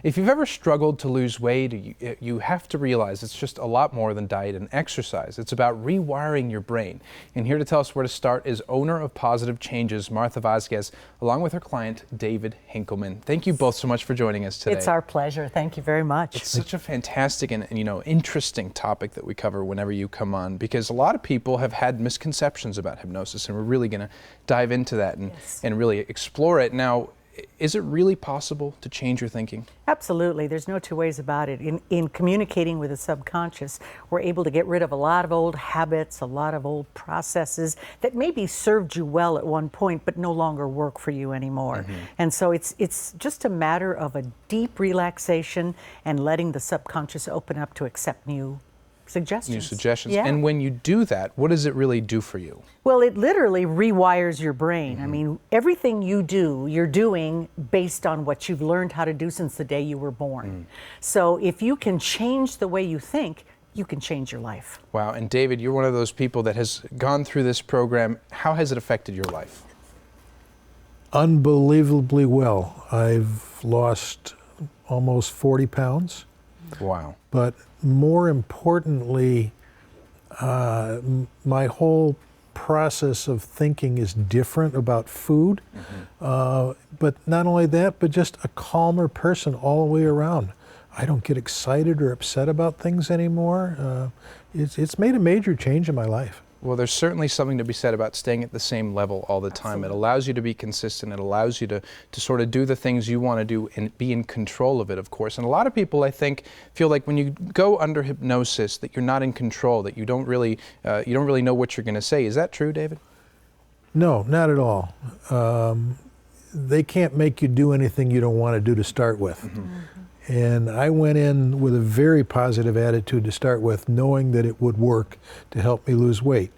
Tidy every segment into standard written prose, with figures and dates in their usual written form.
If you've ever struggled to lose weight, you have to realize it's just a lot more than diet and exercise. It's about rewiring your brain. And here to tell us where to start is owner of Positive Changes, Martha Vasquez, along with her client, David Hinkleman. Thank you both so much for joining us today. It's our pleasure. Thank you very much. It's such a fantastic and interesting topic that we cover whenever you come on, because a lot of people have had misconceptions about hypnosis, and we're really going to dive into that and really explore it. Now, is it really possible to change your thinking? Absolutely. There's no two ways about it. In communicating with the subconscious, we're able to get rid of a lot of old habits, a lot of old processes that maybe served you well at one point but no longer work for you anymore. And so it's just a matter of a deep relaxation and letting the subconscious open up to accept new suggestions. New suggestions. Yeah. And when you do that, what does it really do for you? Well, it literally rewires your brain. I mean, everything you do, you're doing based on what you've learned how to do since the day you were born. So if you can change the way you think, you can change your life. Wow. And David, you're one of those people that has gone through this program. How has it affected your life? Unbelievably well. I've lost almost 40 pounds. Wow. But more importantly, my whole process of thinking is different about food. But not only that, but just a calmer person all the way around. I don't get excited or upset about things anymore. It's made a major change in my life. Well, there's certainly something to be said about staying at the same level all the time. Absolutely. It allows you to be consistent. It allows you to sort of do the things you want to do and be in control of it, of course. And a lot of people, I think, feel like when you go under hypnosis that you're not in control, that you don't really know what you're going to say. Is that true, David? No, not at all. They can't make you do anything you don't want to do to start with. And I went in with a very positive attitude to start with, knowing that it would work to help me lose weight.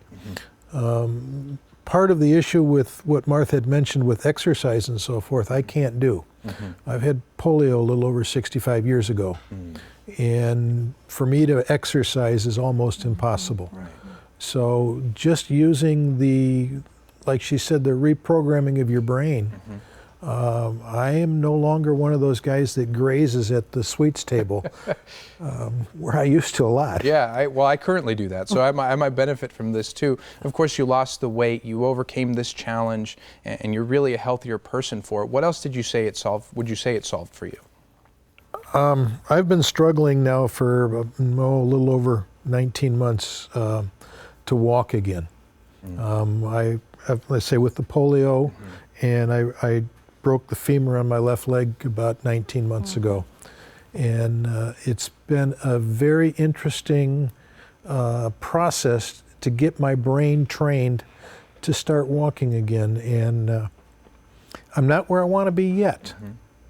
Part of the issue with what Martha had mentioned with exercise and so forth, I can't do. I've had polio a little over 65 years ago. And for me to exercise is almost impossible. So just using like she said, the reprogramming of your brain, I am no longer one of those guys that grazes at the sweets table, where I used to a lot. Yeah, I currently do that, so I might benefit from this too. Of course, you lost the weight, you overcame this challenge, and you're really a healthier person for it. What else did you say it solved? Would you say it solved for you? I've been struggling now for a little over 19 months to walk again. Let's say with the polio, and I broke the femur on my left leg about 19 months ago. And it's been a very interesting process to get my brain trained to start walking again. And I'm not where I want to be yet,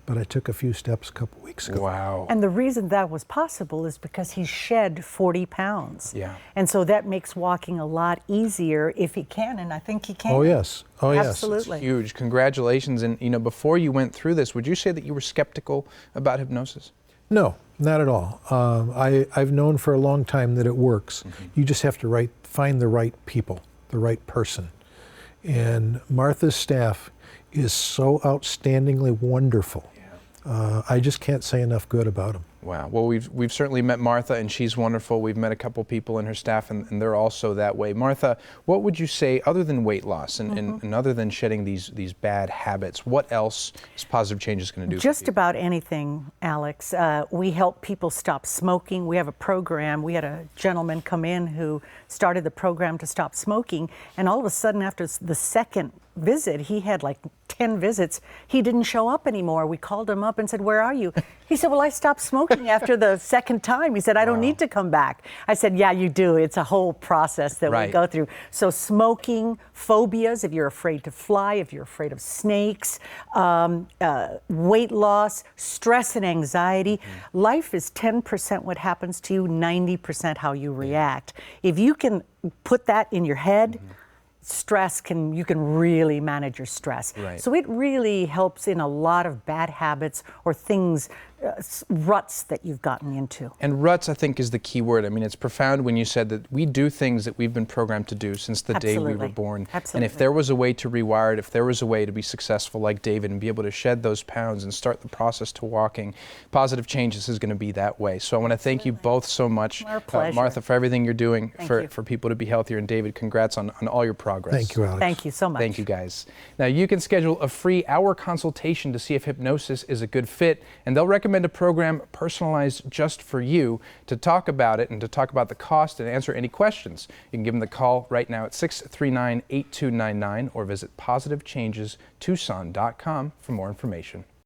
but I took a few steps a couple weeks ago. Wow. And the reason that was possible is because he shed 40 pounds. Yeah. And so that makes walking a lot easier if he can, and I think he can. Oh, yes. Oh, yes. Absolutely. It's huge. Congratulations. And before you went through this, would you say that you were skeptical about hypnosis? No, not at all. I've known for a long time that it works. You just have to find the right people, the right person. And Martha's staff is so outstandingly wonderful. I just can't say enough good about them. Wow. Well, we've certainly met Martha, and she's wonderful. We've met a couple people in her staff, and they're also that way. Martha, what would you say, other than weight loss and other than shedding these bad habits, what else is Positive Changes going to do? Just about anything, Alex. We help people stop smoking. We have a program. We had a gentleman come in who started the program to stop smoking, and all of a sudden, after the second visit, he had like 10 visits. He didn't show up anymore. We called him up and said, "Where are you?" He said, "Well, I stopped smoking after the second time." He said, "I don't need to come back." I said, "Yeah, you do. It's a whole process that we go through." So smoking, phobias, if you're afraid to fly, if you're afraid of snakes, weight loss, stress and anxiety. Life is 10% what happens to you, 90% how you react. If you can put that in your head, you can really manage your stress. So it really helps in a lot of bad habits or things ruts that you've gotten into. And ruts, I think, is the key word. I mean, it's profound when you said that we do things that we've been programmed to do since the day we were born. Absolutely. And if there was a way to rewire it, if there was a way to be successful like David and be able to shed those pounds and start the process to walking, Positive Changes is going to be that way. So I want to thank you both so much, Our pleasure. Martha, for everything you're doing Thank you. for people to be healthier. And David, congrats on all your progress. Thank you, Alex. Thank you so much. Thank you, guys. Now, you can schedule a free hour consultation to see if hypnosis is a good fit, and they'll recommend a program personalized just for you to talk about it and to talk about the cost and answer any questions. You can give them the call right now at 639-8299 or visit positivechangestucson.com for more information.